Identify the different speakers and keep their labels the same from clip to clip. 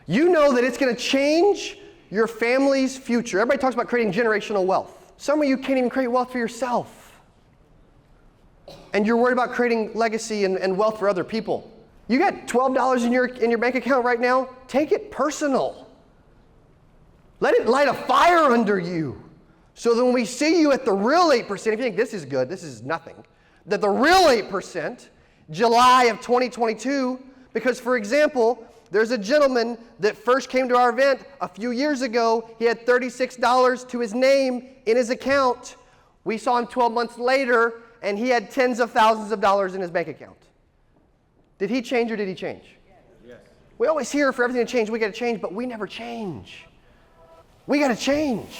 Speaker 1: You know that it's going to change your family's future. Everybody talks about creating generational wealth. Some of you can't even create wealth for yourself. And you're worried about creating legacy and wealth for other people. You got $12 in your bank account right now. Take it personal. Let it light a fire under you. So that when we see you at the real 8%, if you think this is good, this is nothing, that the real 8%, July of 2022, because for example, there's a gentleman that first came to our event a few years ago. He had $36 to his name in his account. We saw him 12 months later, and he had tens of thousands of dollars in his bank account. Did he change or did he change? Yes. We always hear for everything to change, we got to change, but we never change. We got to change.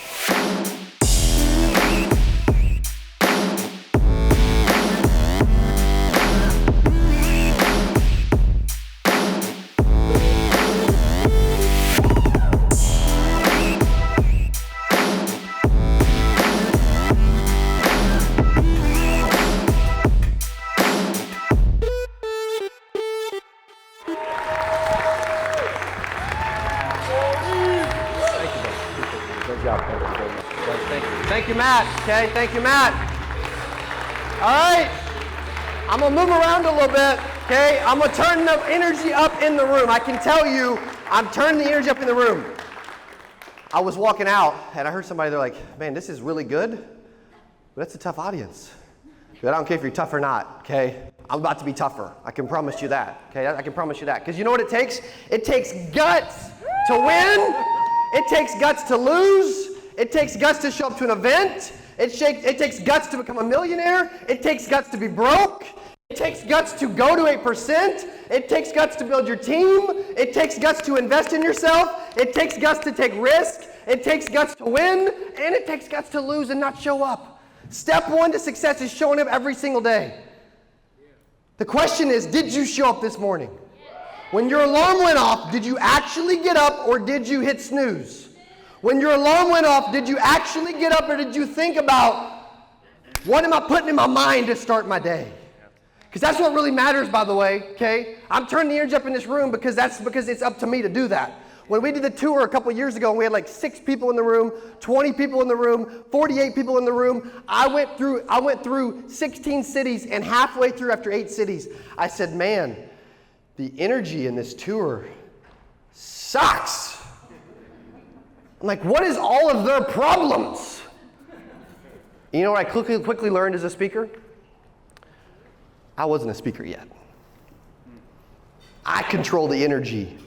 Speaker 1: Thank you, Matt. Okay, thank you, Matt. All right, I'm gonna move around a little bit. Okay, I'm gonna turn the energy up in the room. I can tell you, I'm turning the energy up in the room. I was walking out and I heard somebody, they're like, man, this is really good, but that's a tough audience. But I don't care if you're tough or not, okay? I'm about to be tougher. I can promise you that, okay? I can promise you that. Because you know what it takes? It takes guts to win. It takes guts to lose. It takes guts to show up to an event. It takes guts to become a millionaire. It takes guts to be broke. It takes guts to go to 8%. It takes guts to build your team. It takes guts to invest in yourself. It takes guts to take risk. It takes guts to win. And it takes guts to lose and not show up. Step one to success is showing up every single day. The question is, did you show up this morning? When your alarm went off, did you actually get up or did you hit snooze? When your alarm went off, did you actually get up or did you think about, what am I putting in my mind to start my day? Because that's what really matters, by the way, okay? I'm turning the energy up in this room because it's up to me to do that. When we did the tour a couple years ago and we had like 6 people in the room, 20 people in the room, 48 people in the room, I went through 16 cities, and halfway through after 8 cities, I said, man, the energy in this tour sucks. I'm like, what is all of their problems? You know what I quickly learned as a speaker? I wasn't a speaker yet. I control the energy.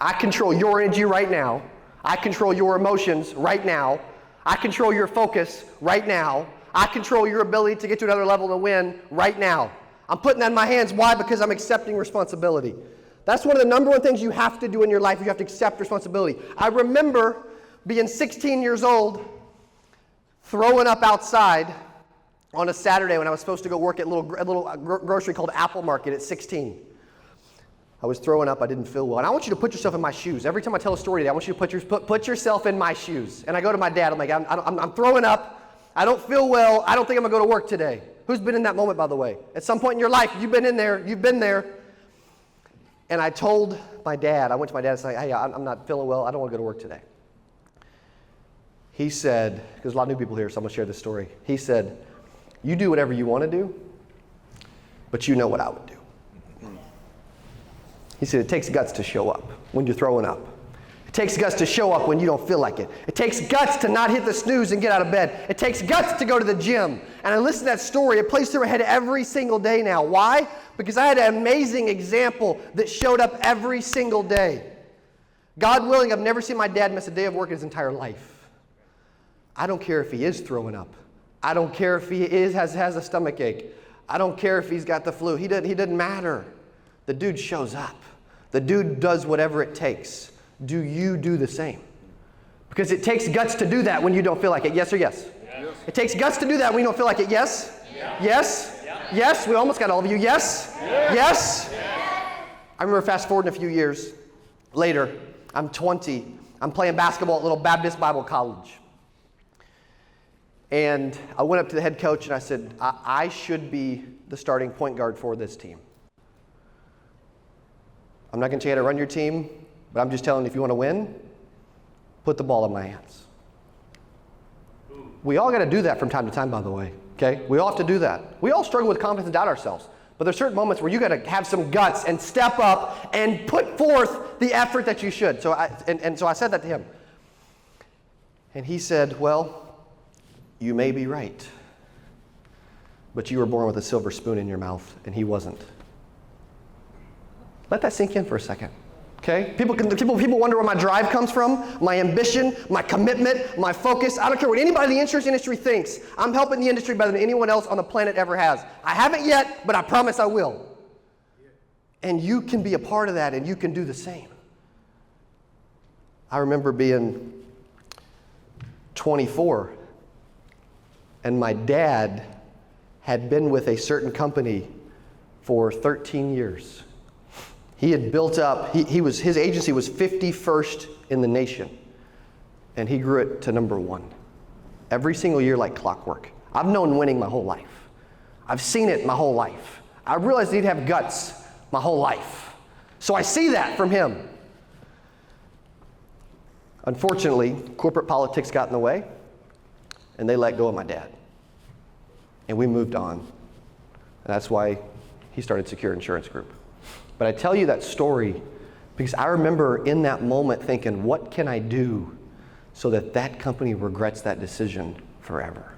Speaker 1: I control your energy right now. I control your emotions right now. I control your focus right now. I control your ability to get to another level and win right now. I'm putting that in my hands. Why? Because I'm accepting responsibility. That's one of the number one things you have to do in your life. You have to accept responsibility. I remember being 16 years old, throwing up outside on a Saturday when I was supposed to go work at a little grocery called Apple Market at 16. I was throwing up, I didn't feel well. And I want you to put yourself in my shoes. Every time I tell a story today, I want you to put yourself in my shoes. And I go to my dad, I'm like, I'm throwing up, I don't feel well, I don't think I'm gonna go to work today. Who's been in that moment, by the way? At some point in your life, you've been in there, you've been there. And I told my dad, I went to my dad and said, hey, I'm not feeling well, I don't wanna go to work today. He said, because there's a lot of new people here, so I'm gonna share this story. He said, you do whatever you wanna do, but you know what I would do. He said, it takes guts to show up when you're throwing up. It takes guts to show up when you don't feel like it. It takes guts to not hit the snooze and get out of bed. It takes guts to go to the gym. And I listen to that story. It plays through my head every single day now. Why? Because I had an amazing example that showed up every single day. God willing, I've never seen my dad miss a day of work in his entire life. I don't care if he is throwing up. I don't care if he has a stomach ache. I don't care if he's got the flu. He doesn't matter. The dude shows up. The dude does whatever it takes. Do you do the same? Because it takes guts to do that when you don't feel like it. Yes or yes? Yes. It takes guts to do that when you don't feel like it. Yes? Yeah. Yes? Yeah. Yes? We almost got all of you. Yes? Yeah. Yes? Yeah. I remember fast forwarding a few years later. I'm 20. I'm playing basketball at Little Baptist Bible College. And I went up to the head coach and I said, I should be the starting point guard for this team. I'm not going to tell you how to run your team. But I'm just telling you, if you want to win, put the ball in my hands. We all got to do that from time to time, by the way. Okay? We all have to do that. We all struggle with confidence and doubt ourselves. But there's certain moments where you got to have some guts and step up and put forth the effort that you should. So I said that to him. And he said, well, you may be right, but you were born with a silver spoon in your mouth, and he wasn't. Let that sink in for a second. Okay? People wonder where my drive comes from, my ambition, my commitment, my focus. I don't care what anybody in the insurance industry thinks. I'm helping the industry better than anyone else on the planet ever has. I haven't yet, but I promise I will. And you can be a part of that, and you can do the same. I remember being 24, and my dad had been with a certain company for 13 years. He had built up, his agency was 51st in the nation, and he grew it to number 1. Every single year like clockwork. I've known winning my whole life. I've seen it my whole life. I realized he'd have guts my whole life. So I see that from him. Unfortunately, corporate politics got in the way, and they let go of my dad. And we moved on. And that's why he started Secure Insurance Group. But I tell you that story because I remember in that moment thinking, what can I do so that that company regrets that decision forever?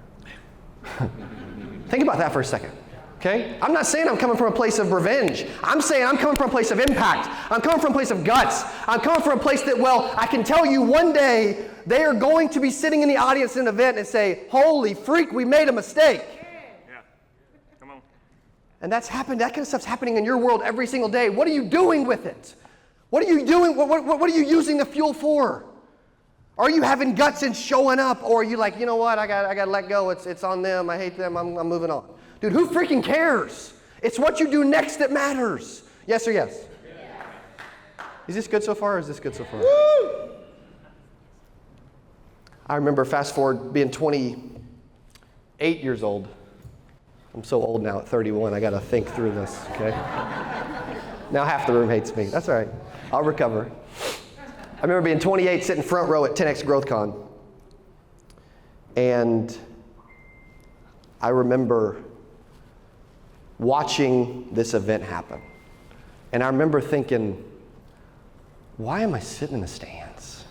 Speaker 1: Think about that for a second, okay? I'm not saying I'm coming from a place of revenge. I'm saying I'm coming from a place of impact. I'm coming from a place of guts. I'm coming from a place that, well, I can tell you one day they are going to be sitting in the audience at an event and say, holy freak, we made a mistake. And that's happened. That kind of stuff's happening in your world every single day. What are you doing with it? What are you doing? What are you using the fuel for? Are you having guts and showing up, or are you like, you know what? I got to let go. It's on them. I hate them. I'm moving on. Dude, who freaking cares? It's what you do next that matters. Yes or yes? Yeah. Is this good so far? Or is this good so far? Woo! I remember fast forward being 28 years old. I'm so old now at 31, I got to think through this, okay? Now half the room hates me. That's all right. I'll recover. I remember being 28, sitting front row at 10X GrowthCon. And I remember watching this event happen. And I remember thinking, why am I sitting in the stands?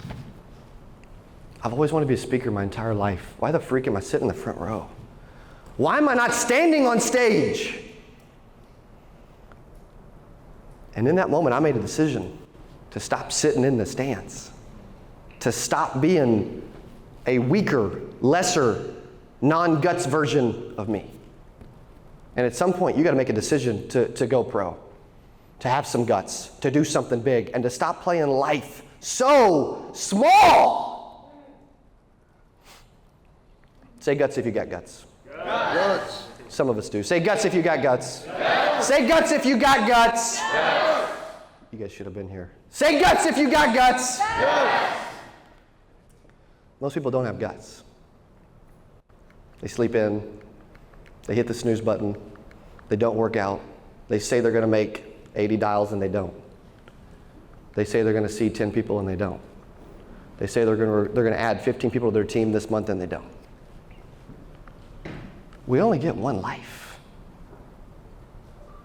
Speaker 1: I've always wanted to be a speaker my entire life. Why the freak am I sitting in the front row? Why am I not standing on stage? And in that moment, I made a decision to stop sitting in the stands, to stop being a weaker, lesser, non-guts version of me. And at some point, you got to make a decision to go pro, to have some guts, to do something big, and to stop playing life so small. Say guts if you got guts. Guts. Some of us do. Say guts if you got guts. Guts. Say guts if you got guts. Guts. You guys should have been here. Say guts if you got guts. Guts. Most people don't have guts. They sleep in. They hit the snooze button. They don't work out. They say they're going to make 80 dials and they don't. They say they're going to see 10 people and they don't. They say they're going to add 15 people to their team this month and they don't. We only get one life.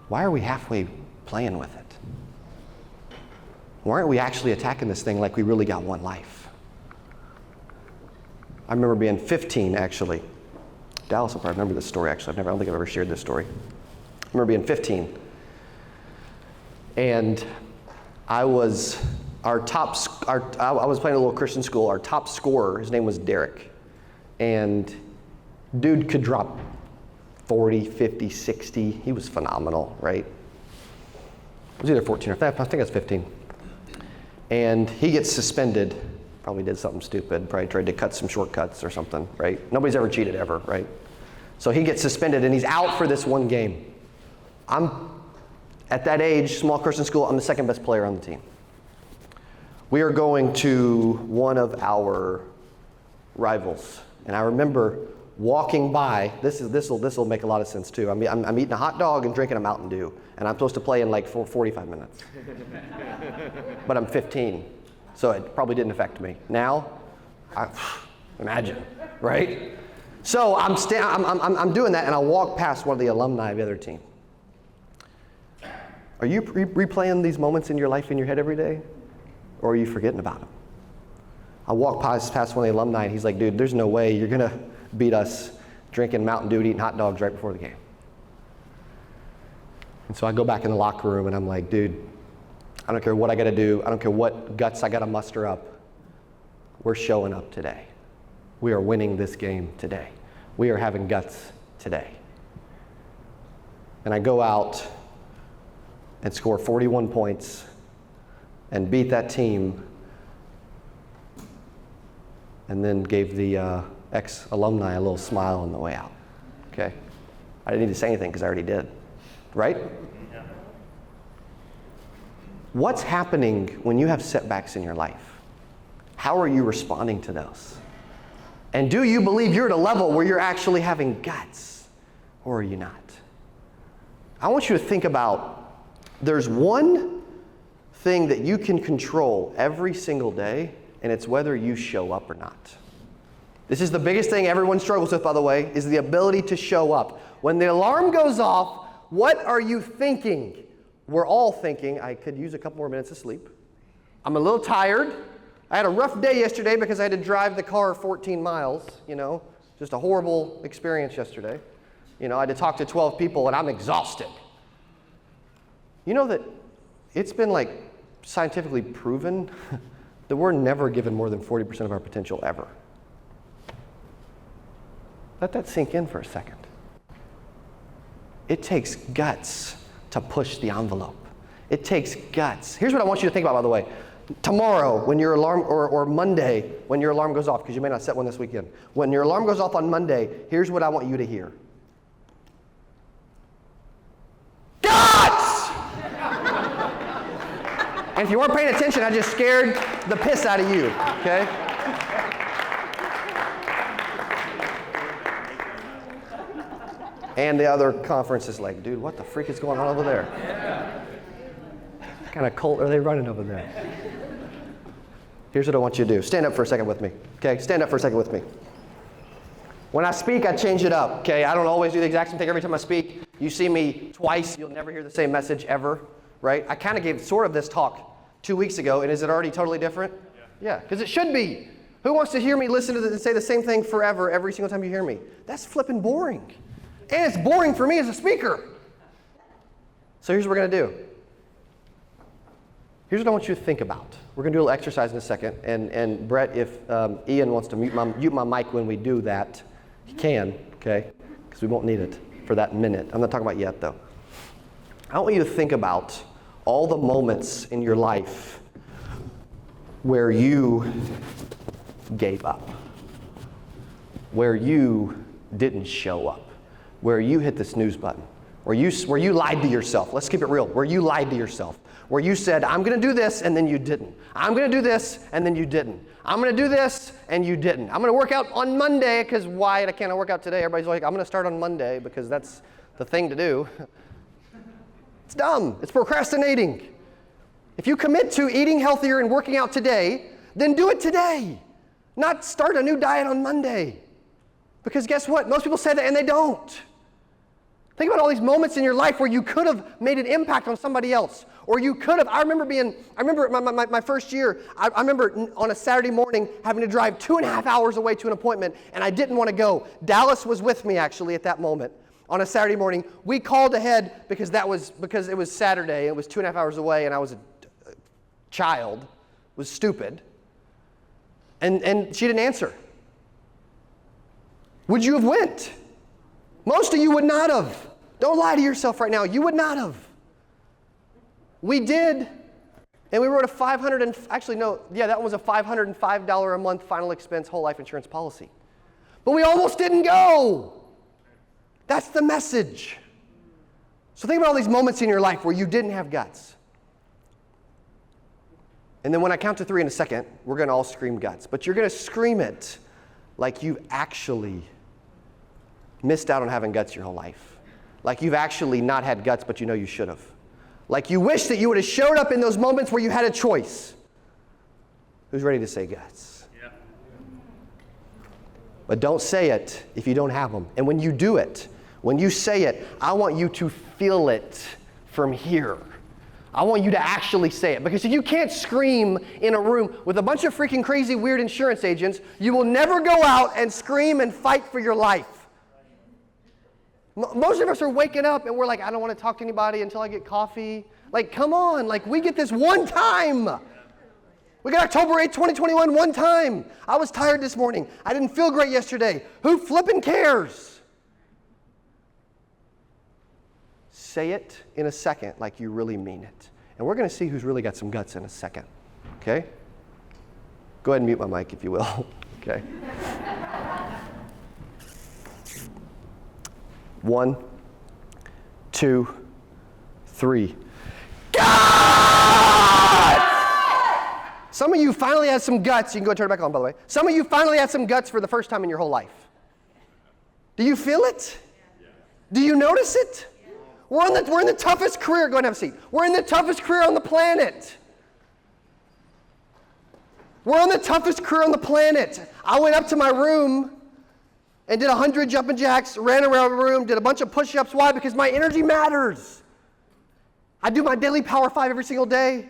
Speaker 1: Why are we halfway playing with it? Why aren't we actually attacking this thing like we really got one life? I remember being 15, actually. Dallas will probably remember this story, actually. I don't think I've ever shared this story. I remember being 15. And I was playing a little Christian school. Our top scorer, his name was Derek. And dude could drop 40, 50, 60. He was phenomenal, right? It was either 14 or 15. I think it was 15. And he gets suspended. Probably did something stupid. Probably tried to cut some shortcuts or something, right? Nobody's ever cheated ever, right? So he gets suspended and he's out for this one game. I'm, at that age, small Christian school, I'm the second best player on the team. We are going to one of our rivals. And I remember walking by. This will make a lot of sense too. I'm eating a hot dog and drinking a Mountain Dew, and I'm supposed to play in like 45 minutes. But I'm 15, so it probably didn't affect me. Now, imagine, right? So I'm doing that, and I walk past one of the alumni of the other team. Are you replaying these moments in your life in your head every day, or are you forgetting about them? I walk past one of the alumni, and he's like, dude, there's no way you're gonna beat us drinking Mountain Dew and eating hot dogs right before the game. And so I go back in the locker room, and I'm like, dude, I don't care what I gotta do. I don't care what guts I gotta muster up. We're showing up today. We are winning this game today. We are having guts today. And I go out and score 41 points and beat that team, and then gave the ex-alumni a little smile on the way out, okay? I didn't need to say anything because I already did, right? Yeah. What's happening when you have setbacks in your life? How are you responding to those? And do you believe you're at a level where you're actually having guts, or are you not? I want you to think about, there's one thing that you can control every single day, and it's whether you show up or not. This is the biggest thing everyone struggles with, by the way, is the ability to show up. When the alarm goes off, what are you thinking? We're all thinking, I could use a couple more minutes of sleep. I'm a little tired. I had a rough day yesterday because I had to drive the car 14 miles, just a horrible experience yesterday. I had to talk to 12 people, and I'm exhausted. You know that it's been scientifically proven that we're never given more than 40% of our potential ever. Let that sink in for a second. It takes guts to push the envelope. It takes guts. Here's what I want you to think about, by the way. Tomorrow, when your alarm, or Monday, when your alarm goes off, because you may not set one this weekend. When your alarm goes off on Monday, here's what I want you to hear. Guts! And if you weren't paying attention, I just scared the piss out of you, okay? And the other conference is like, dude, what the freak is going on over there? What kind of cult are they running over there? Here's what I want you to do. Stand up for a second with me, okay? Stand up for a second with me. When I speak, I change it up, okay? I don't always do the exact same thing every time I speak. You see me twice, you'll never hear the same message ever, right? I kind of gave sort of this talk 2 weeks ago, and is it already totally different? Yeah, because it should be. Who wants to hear me listen to this and say the same thing forever every single time you hear me? That's flipping boring. And it's boring for me as a speaker. So here's what we're going to do. Here's what I want you to think about. We're going to do a little exercise in a second. And Brett, if Ian wants to mute my mic when we do that, he can, okay? Because we won't need it for that minute. I'm not talking about yet, though. I want you to think about all the moments in your life where you gave up, where you didn't show up, where you hit the snooze button, where you lied to yourself. Let's keep it real. Where you lied to yourself. Where you said, I'm going to do this, and then you didn't. I'm going to do this, and then you didn't. I'm going to do this, and you didn't. I'm going to work out on Monday, because why can't I work out today? Everybody's like, I'm going to start on Monday, because that's the thing to do. It's dumb. It's procrastinating. If you commit to eating healthier and working out today, then do it today. Not start a new diet on Monday. Because guess what? Most people say that, and they don't. Think about all these moments in your life where you could have made an impact on somebody else. Or you could have. I remember my first year, I remember on a Saturday morning having to drive 2.5 hours away to an appointment, and I didn't want to go. Dallas was with me, actually, at that moment. On a Saturday morning, we called ahead because it was Saturday. It was 2.5 hours away, and I was a child. Was stupid. And she didn't answer. Would you have went? Most of you would not have. Don't lie to yourself right now. You would not have. We did, and we wrote that was a $505 a month final expense whole life insurance policy. But we almost didn't go. That's the message. So think about all these moments in your life where you didn't have guts. And then when I count to 3 in a second, we're going to all scream guts. But you're going to scream it like you actually missed out on having guts your whole life. Like you've actually not had guts, but you know you should have. Like you wish that you would have showed up in those moments where you had a choice. Who's ready to say guts? Yeah. But don't say it if you don't have them. And when you do it, when you say it, I want you to feel it from here. I want you to actually say it. Because if you can't scream in a room with a bunch of freaking crazy, weird insurance agents, you will never go out and scream and fight for your life. Most of us are waking up and we're like, I don't want to talk to anybody until I get coffee. Like, come on. Like, we get this one time. We got October 8th, 2021 one time. I was tired this morning. I didn't feel great yesterday. Who flipping cares? Say it in a second like you really mean it. And we're going to see who's really got some guts in a second. Okay? Go ahead and mute my mic if you will. Okay? 1, 2, 3. God! Some of you finally had some guts. You can go turn it back on, by the way. Some of you finally had some guts for the first time in your whole life. Do you feel it? Do you notice it? We're in the toughest career. Go ahead and have a seat. We're in the toughest career on the planet. We're on the toughest career on the planet. I went up to my room and did 100 jumping jacks, ran around the room, did a bunch of push-ups. Why? Because my energy matters. I do my daily Power 5 every single day.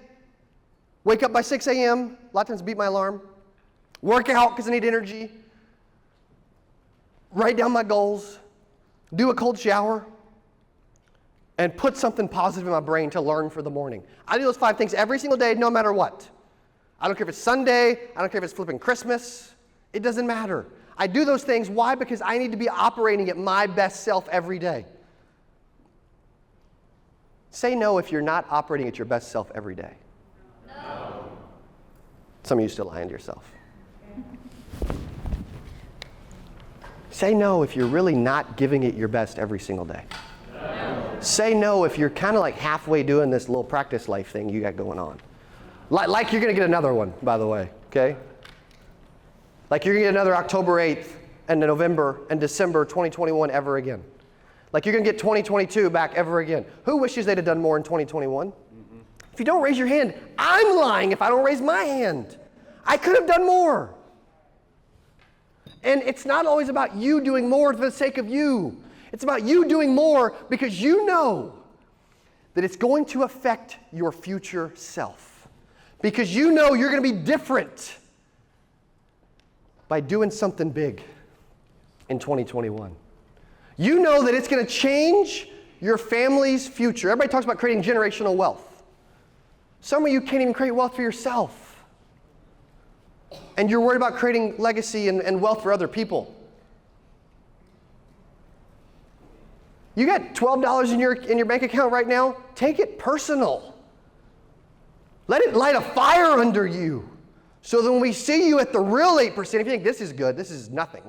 Speaker 1: Wake up by 6 a.m., a lot of times beat my alarm. Work out because I need energy. Write down my goals. Do a cold shower. And put something positive in my brain to learn for the morning. I do those 5 things every single day, no matter what. I don't care if it's Sunday. I don't care if it's flipping Christmas. It doesn't matter. I do those things. Why? Because I need to be operating at my best self every day. Say no if you're not operating at your best self every day. No. Some of you still lying to yourself. Say no if you're really not giving it your best every single day. No. Say no if you're kind of like halfway doing this little practice life thing you got going on. Like you're going to get another one, by the way, okay? Like you're going to get another October 8th and November and December 2021 ever again. Like you're going to get 2022 back ever again. Who wishes they'd have done more in 2021? Mm-hmm. If you don't raise your hand, I'm lying if I don't raise my hand. I could have done more. And it's not always about you doing more for the sake of you. It's about you doing more because you know that it's going to affect your future self. Because you know you're going to be different by doing something big in 2021. You know that it's going to change your family's future. Everybody talks about creating generational wealth. Some of you can't even create wealth for yourself. And you're worried about creating legacy and wealth for other people. You got $12 in your bank account right now? Take it personal. Let it light a fire under you. So that when we see you at the real 8%, if you think this is good, this is nothing,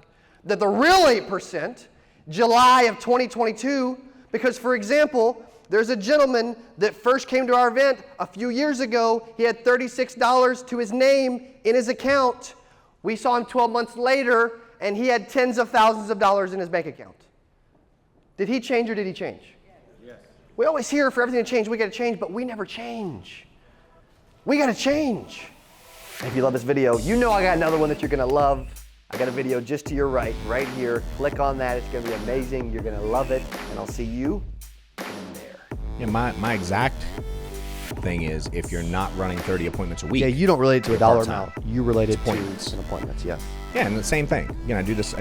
Speaker 1: that the real 8%, July of 2022, because for example, there's a gentleman that first came to our event a few years ago. He had $36 to his name in his account. We saw him 12 months later, and he had tens of thousands of dollars in his bank account. Did he change or did he change? Yes. We always hear for everything to change, we got to change, but we never change. We got to change. If you love this video, you know I got another one that you're going to love. I got a video just to your right here. Click on that. It's going to be amazing. You're going to love it. And I'll see you in there.
Speaker 2: Yeah, my exact thing is if you're not running 30 appointments a week.
Speaker 1: Yeah, you don't relate it to a dollar amount. You relate it to appointments. Yeah.
Speaker 2: Yeah, and the same thing. Again, I do this